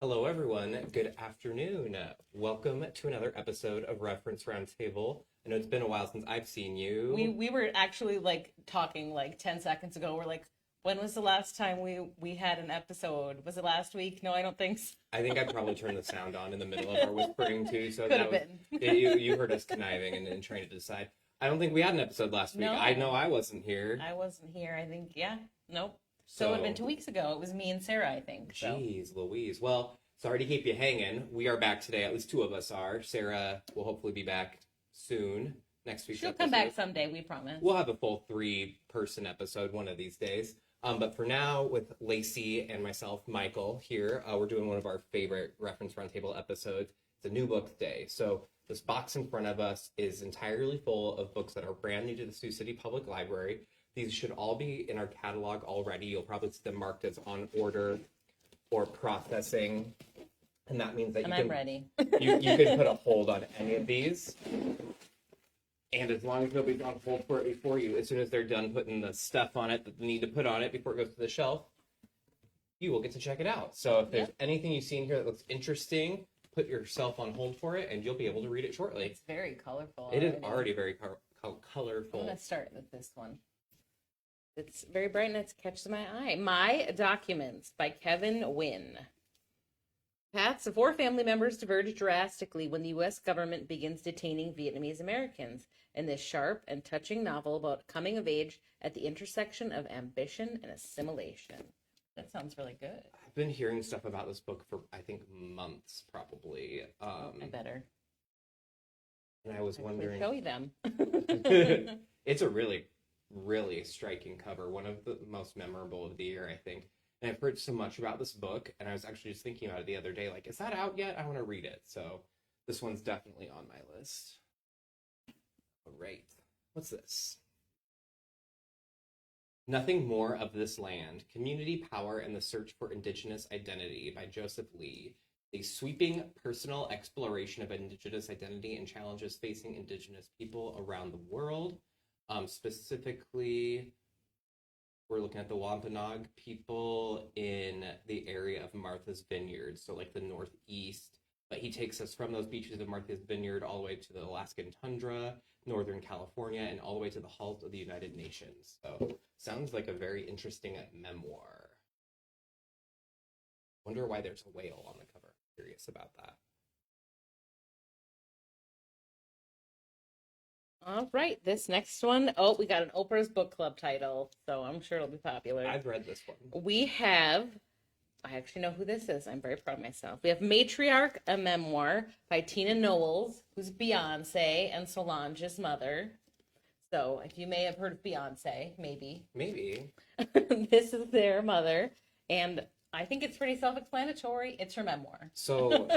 Hello, everyone. Good afternoon. Welcome to another episode of Reference Roundtable. I know it's been a while since I've seen you. We were actually talking 10 seconds ago. We're like, when was the last time we had an episode? Was it last week? No, I don't think so. I think I probably turned the sound on in the middle of our whispering too, so Could that have was been. you heard us conniving and trying to decide. I don't think we had an episode last week. No. I know I wasn't here. I wasn't here. I think, yeah. Nope. So it would have been 2 weeks ago. It was me and Sarah, I think. So. Jeez Louise. Well, sorry to keep you hanging. We are back today. At least two of us are. Sarah will hopefully be back soon. Next week's She'll episode. come back someday, we promise. We'll have a full 3-person episode one of these days. But for now, with Lacey and myself, Michael, here, we're doing one of our favorite Reference Roundtable episodes. It's a new books day. So this box in front of us is entirely full of books that are brand new to the Sioux City Public Library. These should all be in our catalog already. You'll probably see them marked as on order or processing. And that means that I'm ready. you can put a hold on any of these. And as long as nobody's on hold for it before you, as soon as they're done putting the stuff on it that they need to put on it before it goes to the shelf, you will get to check it out. So if there's anything you see in here that looks interesting, put yourself on hold for it and you'll be able to read it shortly. It's very colorful. It is already very colorful. I'm going to start with this one. It's very bright and it catches my eye. My Documents by Kevin Wynn. Paths of 4 family members diverge drastically when the U.S. government begins detaining Vietnamese Americans in this sharp and touching novel about coming of age at the intersection of ambition and assimilation. That sounds really good. I've been hearing stuff about this book for, I think, months, probably. I better. And I was wondering... Show you them. It's a really, really striking cover. One of the most memorable of the year, I think. And I've heard so much about this book, and I was actually just thinking about it the other day, like, is that out yet? I want to read it. So this one's definitely on my list. All right. What's this? Nothing More of This Land, Community Power and the Search for Indigenous Identity by Joseph Lee. A sweeping personal exploration of Indigenous identity and challenges facing Indigenous people around the world. Specifically... we're looking at the Wampanoag people in the area of Martha's Vineyard, so like the northeast. But he takes us from those beaches of Martha's Vineyard all the way to the Alaskan tundra, Northern California, and all the way to the halt of the United Nations. So sounds like a very interesting memoir. Wonder why there's a whale on the cover. I'm curious about that. All right, this next one. Oh, we got an Oprah's Book Club title, so I'm sure it'll be popular. I've read this one. We have, I actually know who this is. I'm very proud of myself. We have Matriarch, a memoir by Tina Knowles, who's Beyonce and Solange's mother. So if you may have heard of Beyonce, maybe. Maybe. This is their mother, and I think it's pretty self-explanatory. It's her memoir. So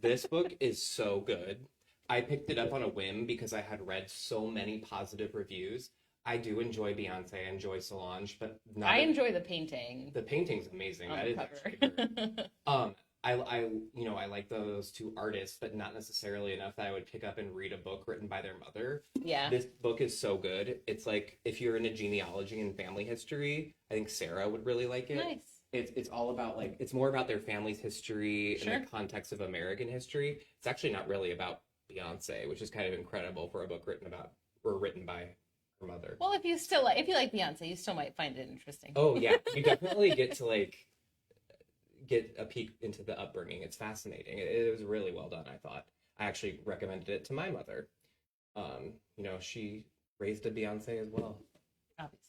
this book is so good. I picked it up on a whim because I had read so many positive reviews. I do enjoy Beyonce, I enjoy Solange, but not. I enjoy the painting. The painting's amazing. On That the is cover. actually I like those two artists, but not necessarily enough that I would pick up and read a book written by their mother. Yeah. This book is so good. It's like if you're into genealogy and family history, I think Sarah would really like it. Nice. It's all about it's more about their family's history Sure. in the context of American history. It's actually not really about Beyonce, which is kind of incredible for a book written by her mother. Well, if you like Beyonce, you still might find it interesting. Oh yeah, you definitely get to get a peek into the upbringing. It's fascinating. It was really well done, I thought. I actually recommended it to my mother. She raised a Beyonce as well. Obviously.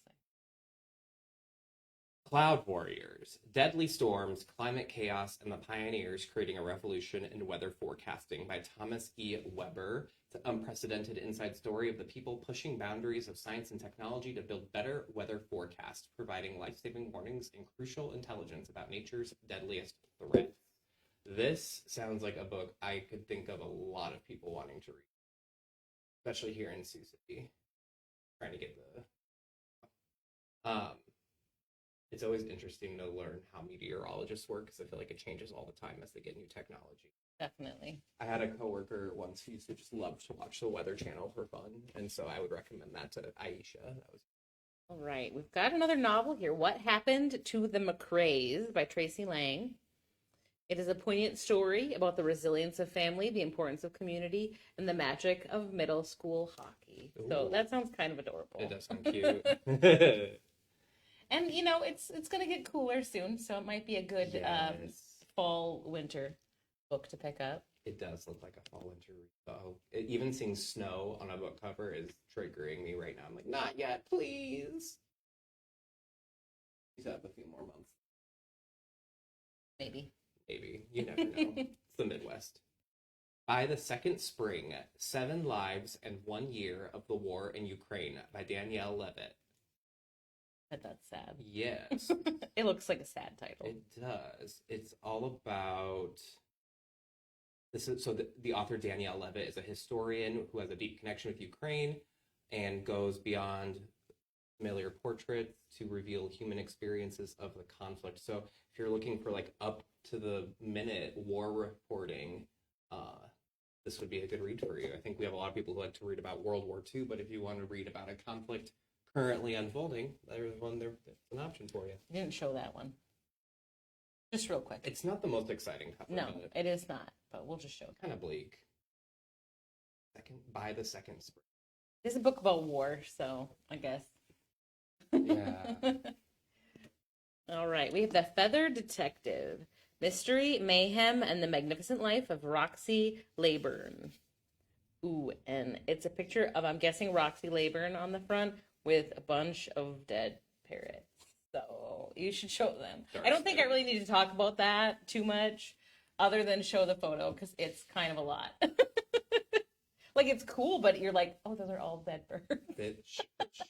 Cloud Warriors, Deadly Storms, Climate Chaos, and the Pioneers Creating a Revolution in Weather Forecasting by Thomas E. Weber. It's an unprecedented inside story of the people pushing boundaries of science and technology to build better weather forecasts, providing life-saving warnings and crucial intelligence about nature's deadliest threats. This sounds like a book I could think of a lot of people wanting to read, especially here in Sioux City. Trying to get it's always interesting to learn how meteorologists work because I feel like it changes all the time as they get new technology. Definitely. I had a coworker once who used to just love to watch the Weather Channel for fun, and so I would recommend that to Aisha. That was All right, we've got another novel here. What Happened to the McCraes by Tracy Lang. It is a poignant story about the resilience of family, the importance of community, and the magic of middle school hockey. So Ooh. that sounds kind of adorable. It does sound cute. And it's gonna get cooler soon, so it might be a good Yes. fall winter book to pick up. It does look like a fall winter read, though. Even seeing snow on a book cover is triggering me right now. I'm like, not yet, please. Please have a few more months. Maybe. Maybe. You never know. It's the Midwest. By the Second Spring, 7 Lives and 1 Year of the War in Ukraine by Danielle Levitt. But that's sad. Yes. It looks like a sad title. It does. It's all about... the author Danielle Levitt is a historian who has a deep connection with Ukraine and goes beyond familiar portraits to reveal human experiences of the conflict. So if you're looking for like up to the minute war reporting, this would be a good read for you. I think we have a lot of people who like to read about World War II, but if you want to read about a conflict currently unfolding, there's an option for you. You didn't show that one. Just real quick. It's not the most exciting cover. No, it is not, but we'll just show it. Kind of bleak. By the Second Spring. It's a book about war, so I guess. Yeah. All right, we have The Feather Detective. Mystery, Mayhem, and the Magnificent Life of Roxy Layburn. Ooh, and it's a picture of, I'm guessing, Roxy Layburn on the front with a bunch of dead parrots. So you should show them. I don't think I really need to talk about that too much other than show the photo because it's kind of a lot. Like, it's cool, but you're like, oh, those are all dead birds. It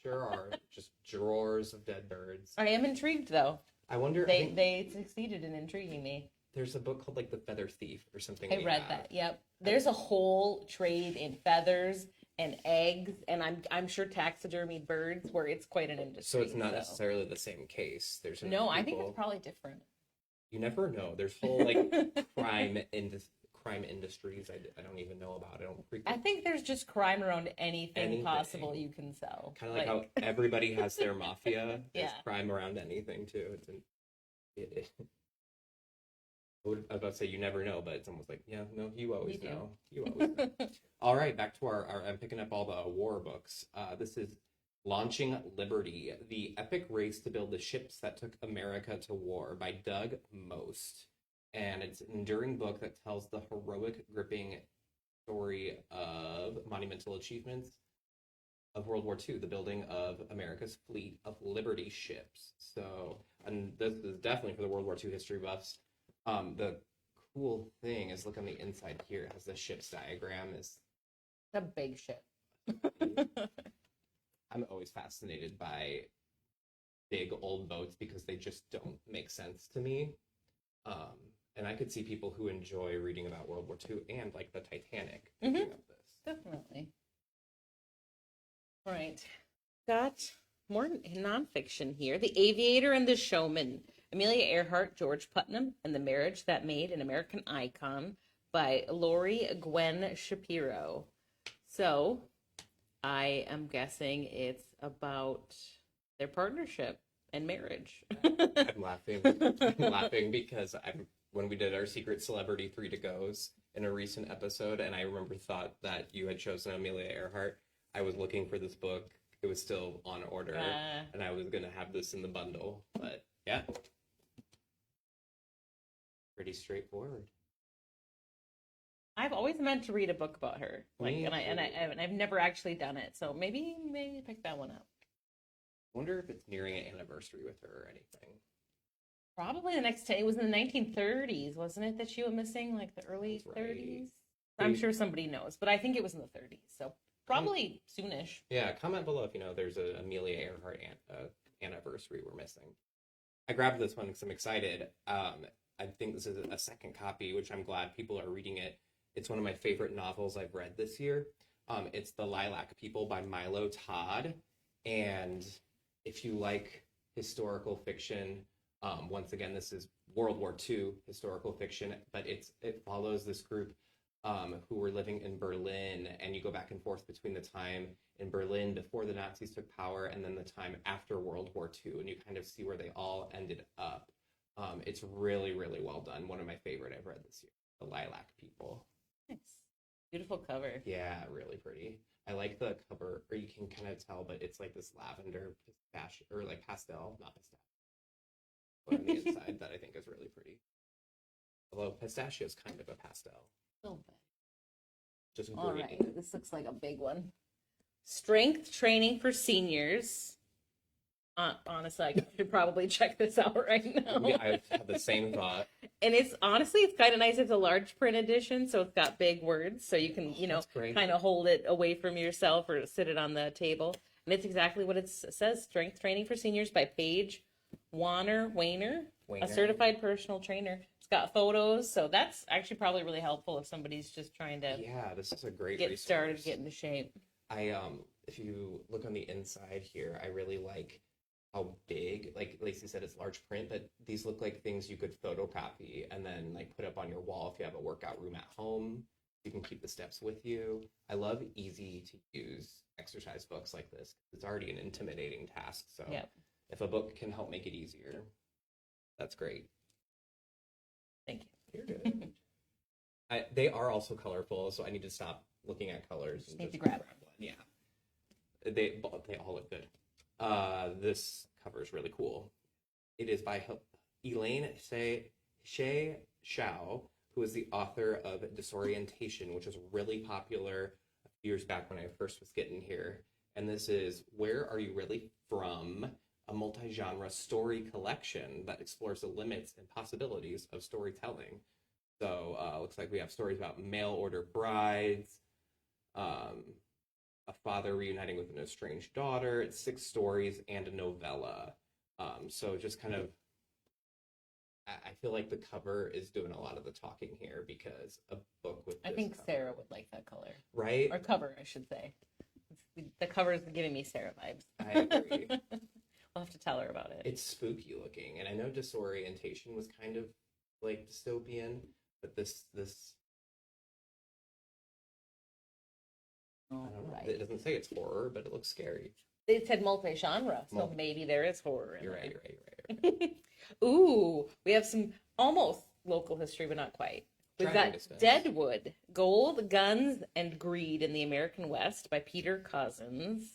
sure are. Just drawers of dead birds. I am intrigued, though. I wonder... They succeeded in intriguing me. There's a book called, like, The Feather Thief or something. I read that, yep. There's a whole trade in feathers and eggs, and I'm sure taxidermied birds, where it's quite an industry. So it's not necessarily the same case. There's no, I think it's probably different. You never know. There's whole, like, crime industries I don't even know about. I think there's just crime around anything possible you can sell. Kind of like how everybody has their mafia. There's Yeah. crime around anything too. I was about to say you never know, but it's almost like, yeah, no, you always know. You always know. All right, back to our I'm picking up all the war books. This is Launching Liberty, the epic race to build the ships that took America to war by Doug Most. And it's an enduring book that tells the heroic, gripping story of monumental achievements of World War II, the building of America's fleet of Liberty ships. So, and this is definitely for the World War II history buffs. The cool thing is, look on the inside here, it has the ship's diagram. It's a big ship. I'm always fascinated by big old boats because they just don't make sense to me. And I could see people who enjoy reading about World War II and like the Titanic picking up this. Definitely. All right. Got more nonfiction here. The Aviator and the Showman. Amelia Earhart, George Putnam, and the Marriage That Made an American Icon by Lori Gwen Shapiro. So, I am guessing it's about their partnership and marriage. I'm laughing because when we did our Secret Celebrity 3 to Goes in a recent episode, and I thought that you had chosen Amelia Earhart, I was looking for this book. It was still on order, and I was going to have this in the bundle. But, yeah. Pretty straightforward. I've always meant to read a book about her, I've never actually done it. So maybe pick that one up. I wonder if it's nearing an anniversary with her or anything. Probably the next 10. It was in the 1930s, wasn't it, that she went missing, like the early 30s? I'm sure somebody knows, but I think it was in the 30s, so probably soonish. Yeah, comment below if you know there's an Amelia Earhart anniversary we're missing. I grabbed this one because I'm excited. I think this is a second copy, which I'm glad people are reading it. It's one of my favorite novels I've read this year. It's The Lilac People by Milo Todd. And if you like historical fiction, once again, this is World War II historical fiction, but it follows this group who were living in Berlin, and you go back and forth between the time in Berlin before the Nazis took power and then the time after World War II, and you kind of see where they all ended up. It's really, really well done. One of my favorite I've read this year. The Lilac People. Nice. Beautiful cover. Yeah, really pretty. I like the cover, or you can kind of tell, but it's like this lavender pistachio, or like pastel, not pistachio. But on the inside, that I think is really pretty. Although pistachio is kind of a pastel. A little bit. Just All green. right, this looks like a big one. Strength training for seniors. Honestly, I should probably check this out right now. Yeah, I have the same thought. And it's kind of nice. It's a large print edition, so it's got big words, so you can, kind of hold it away from yourself or sit it on the table. And it's exactly what it says: Strength Training for Seniors by Paige Weiner, a certified personal trainer. It's got photos, so that's actually probably really helpful if somebody's just trying to this is a great get resource. started, get into shape. If you look on the inside here, I really like how big, like Lacey said, it's large print, but these look like things you could photocopy and then like put up on your wall if you have a workout room at home. You can keep the steps with you. I love easy to use exercise books like this. It's already an intimidating task, so if a book can help make it easier, that's great. Thank you. You're good. They are also colorful, so I need to stop looking at colors. Just need to grab one. Yeah. They all look good. This cover is really cool. It is by Elaine Shea Shao, who is the author of Disorientation, which was really popular a few years back when I first was getting here. And this is Where Are You Really From? A multi-genre story collection that explores the limits and possibilities of storytelling. So looks like we have stories about mail order brides, a father reuniting with an estranged daughter. It's 6 stories and a novella. So just kind of, I feel like the cover is doing a lot of the talking here because a book with this I think cover, Sarah would like that color. right? Or cover, I should say. The cover is giving me Sarah vibes. I agree. We'll have to tell her about it. It's spooky looking, and I know Disorientation was kind of like dystopian, but this I don't know. Right. It doesn't say it's horror, but it looks scary. It said multi-genre, so maybe there is horror in You're there. right. You're right. Ooh, we have some almost local history, but not quite. We've got Deadwood, Gold, Guns, and Greed in the American West by Peter Cousins.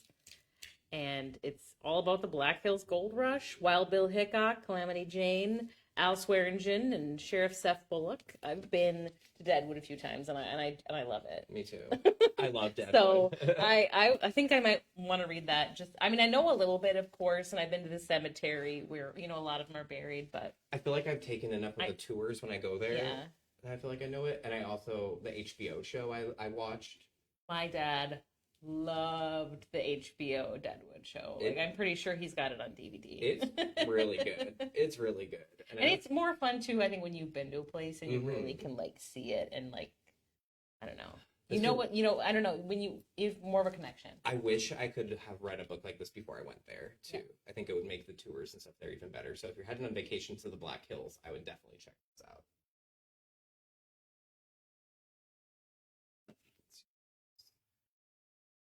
And it's all about the Black Hills Gold Rush, Wild Bill Hickok, Calamity Jane, Al Swearingen, and Sheriff Seth Bullock. I've been to Deadwood a few times, and I love it. Me too. I love Deadwood. So I think I might want to read that. I know a little bit, of course, and I've been to the cemetery where a lot of them are buried. But I feel like I've taken enough of the tours when I go there. Yeah. And I feel like I know it. And I also the HBO show I watched. My dad loved the HBO Deadwood show. I'm pretty sure he's got it on DVD. It's really good. It's really good. And it's more fun too, I think, when you've been to a place and you really can see it and I don't know. I don't know, when you've more of a connection. I wish I could have read a book like this before I went there too. Yeah. I think it would make the tours and stuff there even better. So if you're heading on vacation to the Black Hills, I would definitely check this out.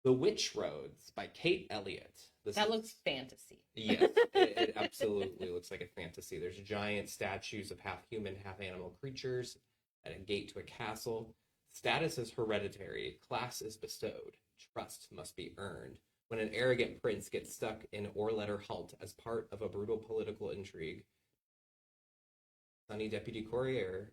The Witch Roads by Kate Elliott. That looks fantasy. Yes, it absolutely looks like a fantasy. There's giant statues of half human, half animal creatures at a gate to a castle. Status is hereditary. Class is bestowed. Trust must be earned. When an arrogant prince gets stuck in or letter halt as part of a brutal political intrigue, Sunny Deputy Courier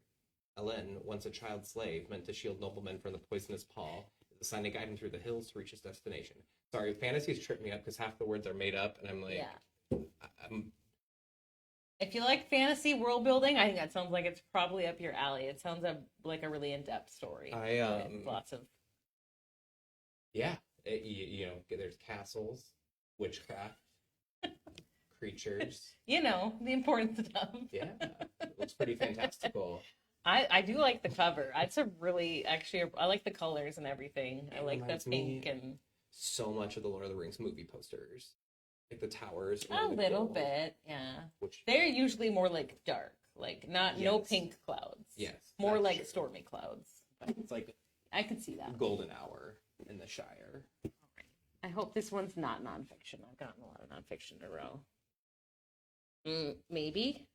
Ellen, once a child slave meant to shield noblemen from the poisonous paw, is assigned to guide him through the hills to reach his destination. Sorry, fantasies trip me up because half the words are made up, and I'm like, if you like fantasy world building, I think that sounds like it's probably up your alley. It sounds like a really in-depth story. With lots of there's castles, witchcraft, creatures. The important stuff. Yeah, it looks pretty fantastical. I do like the cover. It's a really, I like the colors and everything. I like the pink and so much of the Lord of the Rings movie posters, like the towers. A little bit, yeah. They're usually more dark, no pink clouds. Yes, more stormy clouds. But it's like I could see that. Golden Hour in the Shire. All right. I hope this one's not nonfiction. I've gotten a lot of nonfiction in a row. Maybe.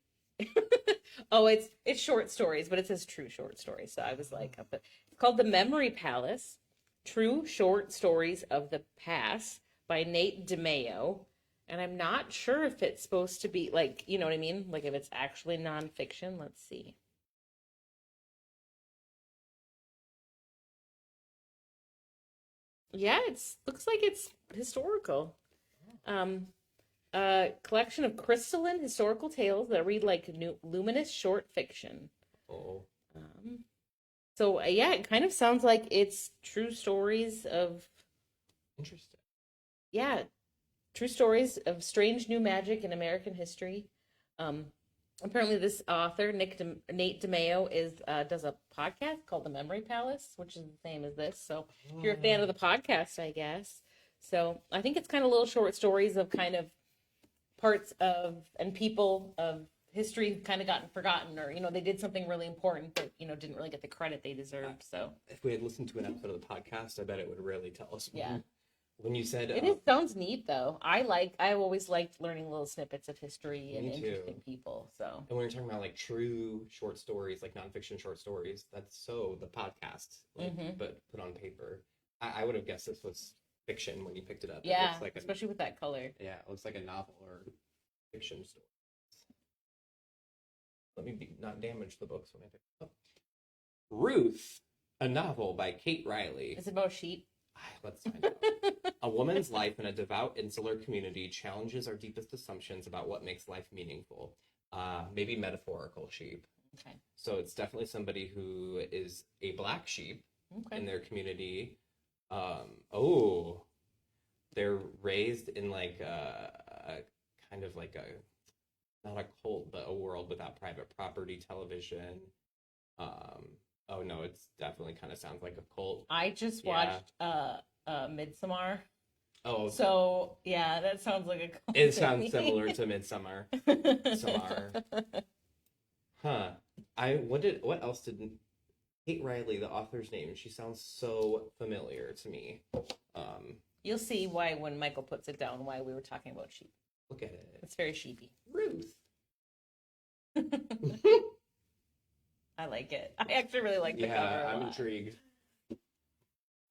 Oh, it's short stories, but it says true short stories. So I was like, but it's called The Memory Palace: True Short Stories of the Past by Nate DeMeo. And I'm not sure if it's supposed to be like, you know what I mean? Like if it's actually nonfiction. Let's see. Yeah, it's looks like it's historical. Um, a collection of crystalline historical tales that read like luminous short fiction. Oh, Um, so yeah, it kind of sounds like it's true stories of interesting. yeah, true stories of strange new magic in American history. Um, apparently, this author Nate DeMeo does a podcast called The Memory Palace, which is the same as this. So if you're a fan of the podcast, I guess. So I think it's kind of little short stories of kind of parts of and people of history who've kind of gotten forgotten, or they did something really important but didn't really get the credit they deserved. So if we had listened to an episode of the podcast, I bet it would really tell us. yeah. When you said It sounds neat though. I've always liked learning little snippets of history and interesting people. So and when you're talking about like true short stories, like nonfiction short stories, that's so the podcast, like, but put on paper. I would have guessed this was fiction when you picked it up. Yeah, it looks like especially with that color. Yeah, it looks like a novel or fiction story. Let me not damage the books when I pick it up. Ruth, a novel by Kate Riley. Is it about sheep? Let's find out. A woman's life in a devout insular community challenges our deepest assumptions about what makes life meaningful. Maybe metaphorical sheep. Okay. So it's definitely somebody who is a black sheep in their community. They're raised in like a kind of like not a cult, but a world without private property television. Oh no, it's definitely kind of sounds like a cult. I just watched Midsommar. Oh, so yeah, that sounds like a cult. It sounds similar to Midsommar. Midsommar. Huh. What else did Kate Riley, the author's name? She sounds so familiar to me. You'll see why when Michael puts it down why we were talking about sheep. Look at it. It's very sheepy. Ruth. I like it. I actually really like the cover. Yeah, I'm intrigued.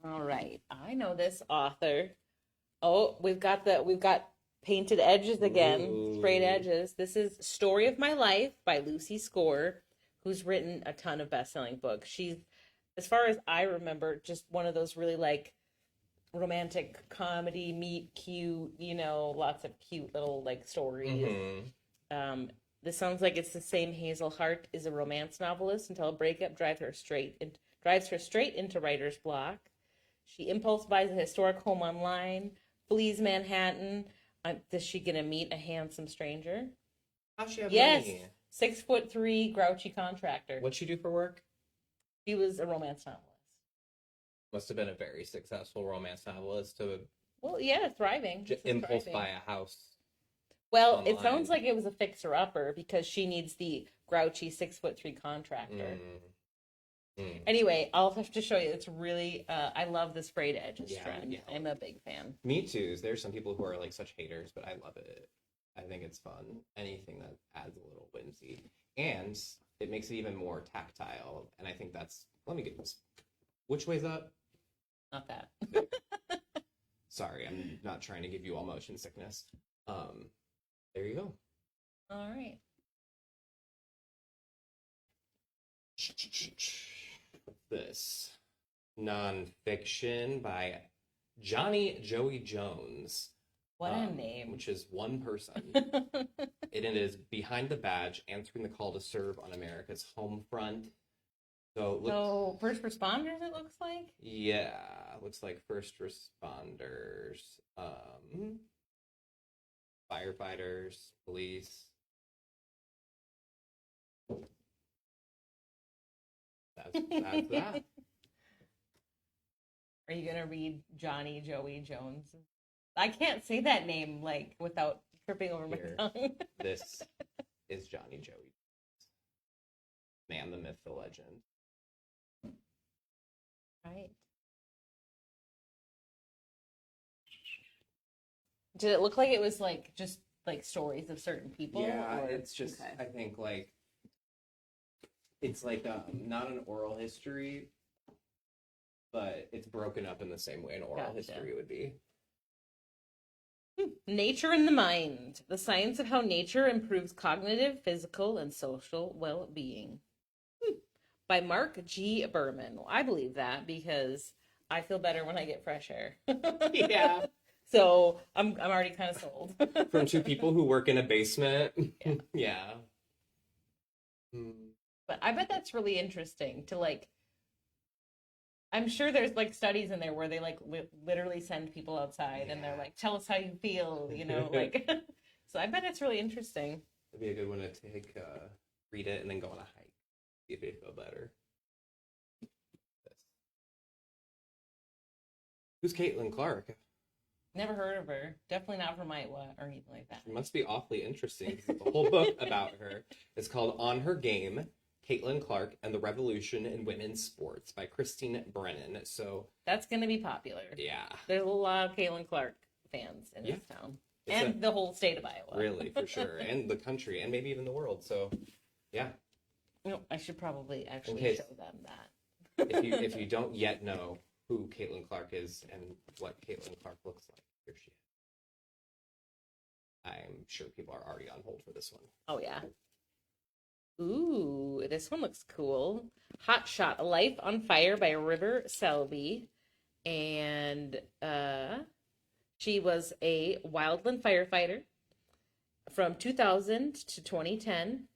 All right. I know this author. Oh, we've got painted edges again. Ooh. Sprayed edges. This is Story of My Life by Lucy Score, who's written a ton of best-selling books. She's, as far as I remember, just one of those really like romantic comedy, meet cute, lots of cute little like stories. Mm-hmm. This sounds like it's the same. Hazel Hart is a romance novelist until a breakup drives her straight into writer's block. She impulse buys a historic home online, flees Manhattan. Is she gonna meet a handsome stranger? How's she have money? Yes, 6'3" grouchy contractor. What'd she do for work? She was a romance novelist. Must have been a very successful romance novelist to. Well, yeah, thriving. Impulse buy a house. Well, online. It sounds like it was a fixer-upper because she needs the grouchy 6'3" contractor. Anyway, I'll have to show you. It's really, I love the sprayed edges trend. Yeah. I'm a big fan. Me too. There's some people who are like such haters, but I love it. I think it's fun. Anything that adds a little whimsy. And it makes it even more tactile. And I think that's, let me get this. Which way's up? Not that. Sorry, I'm not trying to give you all motion sickness. There you go. All right. This nonfiction by Johnny Joey Jones. What a name. Which is one person. And it is Behind the Badge, Answering the Call to Serve on America's Home Front. So first responders, it looks like? Yeah, looks like first responders. Firefighters, police. That's that. Are you gonna read Johnny Joey Jones? I can't say that name like without tripping over my tongue. This is Johnny Joey. Man, the myth, the legend. Right. Did it look like it was like just like stories of certain people? Yeah, or... it's just, Okay. I think, like, it's like not an oral history, but it's broken up in the same way an oral Gotcha. history would be. Nature and the Mind: The Science of How Nature Improves Cognitive, Physical, and Social Well-Being. By Mark G. Berman. Well, I believe that because I feel better when I get fresh air. Yeah. So I'm already kind of sold. From two people who work in a basement. Yeah. Yeah. Mm. But I bet that's really interesting to like. I'm sure there's like studies in there where they like literally send people outside and they're Yeah. like, tell us how you feel, you know, like. So I bet it's really interesting. It'd be a good one to take, read it, and then go on a hike. See if you feel better. Who's Caitlin Clark? Never heard of her. Definitely not from Iowa or anything like that. It must be awfully interesting. The whole book about her is called On Her Game, Caitlin Clark and the Revolution in Women's Sports by Christine Brennan. So That's going to be popular. yeah. There's a lot of Caitlin Clark fans in this town. It's And the whole state of Iowa. really, for sure. And the country, and maybe even the world. So yeah. No, I should probably actually case- show them that. If you don't yet know who Caitlin Clark is and what Caitlin Clark looks like, here she is. I'm sure people are already on hold for this one. Oh, yeah. Ooh, this one looks cool. Hot Shot: A Life on Fire by River Selby. And she was a wildland firefighter from 2000 to 2010.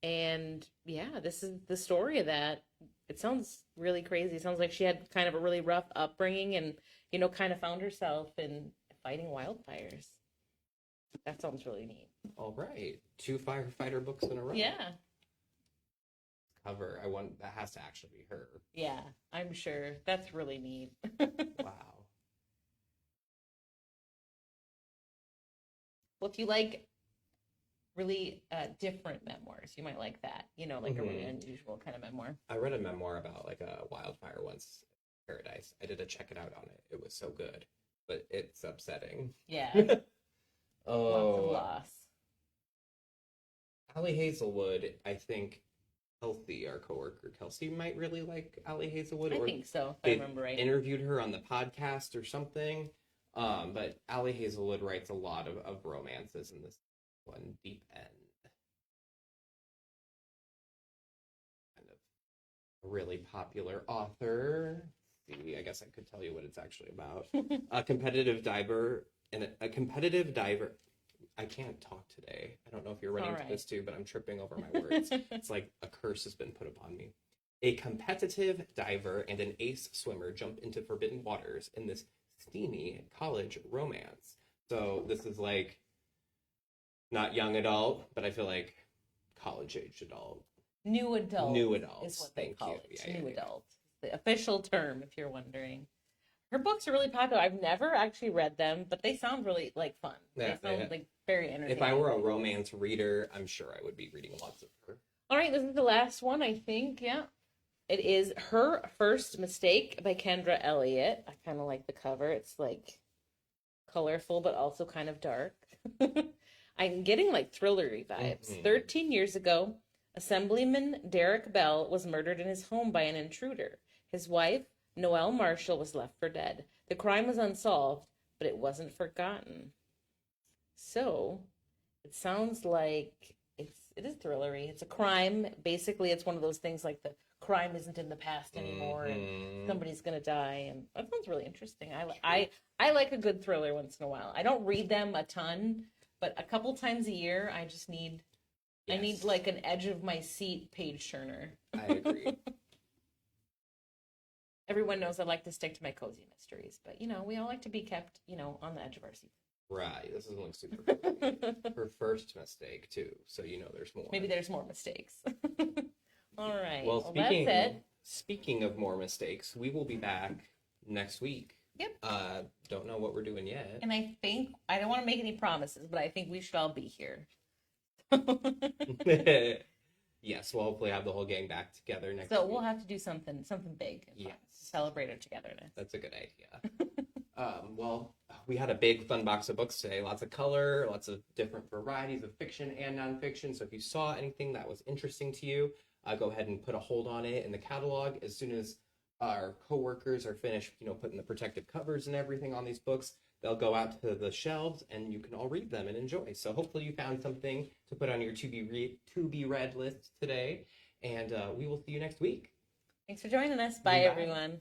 And yeah, this is the story of that. It sounds really crazy. It sounds like she had kind of a really rough upbringing and, you know, kind of found herself in fighting wildfires. That sounds really neat. All right. 2 firefighter books in a row. Yeah. Cover. That has to actually be her. Yeah, I'm sure. That's really neat. Wow. Well, if you like really different memoirs, you might like that. You know, like a really unusual kind of memoir. I read a memoir about like a wildfire once in Paradise. I did a check it out on it. It was so good, but it's upsetting. Yeah. Lots of Oh, loss. Allie Hazelwood, I think Kelsey, our coworker Kelsey, might really like Allie Hazelwood. I or think so, if I they remember right. interviewed her on the podcast or something. But Allie Hazelwood writes a lot of romances in this one, Deep End. Kind of a really popular author. Let's see, I guess I could tell you what it's actually about. A competitive diver and a competitive diver. I can't talk today. I don't know if you're running to this too, but I'm tripping over my words. It's like a curse has been put upon me. A competitive diver and an ace swimmer jump into forbidden waters in this steamy college romance. So this is like not young adult, but I feel like college age adult. New adult. New adult is what they Thank call you. it. Yeah, New yeah. adult. The official term, if you're wondering. Her books are really popular. I've never actually read them, but they sound really like fun. Yeah, they sound like very entertaining. If I were a romance reader, I'm sure I would be reading lots of her. All right, this is the last one, I think. Yeah. It is Her First Mistake by Kendra Elliott. I kind of like the cover. It's like colorful, but also kind of dark. I'm getting like thrillery vibes. Mhm. 13 years ago, Assemblyman Derek Bell was murdered in his home by an intruder. His wife, Noelle Marshall, was left for dead. The crime was unsolved, but it wasn't forgotten. So, it sounds like it is thrillery. It's a crime. Basically, it's one of those things like the crime isn't in the past anymore, and somebody's gonna die. And that sounds really interesting. I like a good thriller once in a while. I don't read them a ton, but a couple times a year, I just need. Yes. I need like an edge of my seat page turner. I agree. Everyone knows I like to stick to my cozy mysteries, but you know, we all like to be kept, you know, on the edge of our seat. Right. This doesn't look super cool. Her first mistake too, so you know there's more. Maybe there's more mistakes. All right. Well, That's it. speaking of more mistakes, we will be back next week. Yep. Don't know what we're doing yet. And I think I don't want to make any promises, but I think we should all be here. Yes, we'll hopefully have the whole gang back together next So week. we'll have to do something big. And fun Yes. to celebrate our togetherness. That's a good idea. Well, we had a big fun box of books today. Lots of color, lots of different varieties of fiction and nonfiction. So if you saw anything that was interesting to you, go ahead and put a hold on it in the catalog. As soon as our coworkers are finished, putting the protective covers and everything on these books, they'll go out to the shelves and you can all read them and enjoy. So hopefully you found something to put on your to be read list today. And we will see you next week. Thanks for joining us. Bye. Everyone.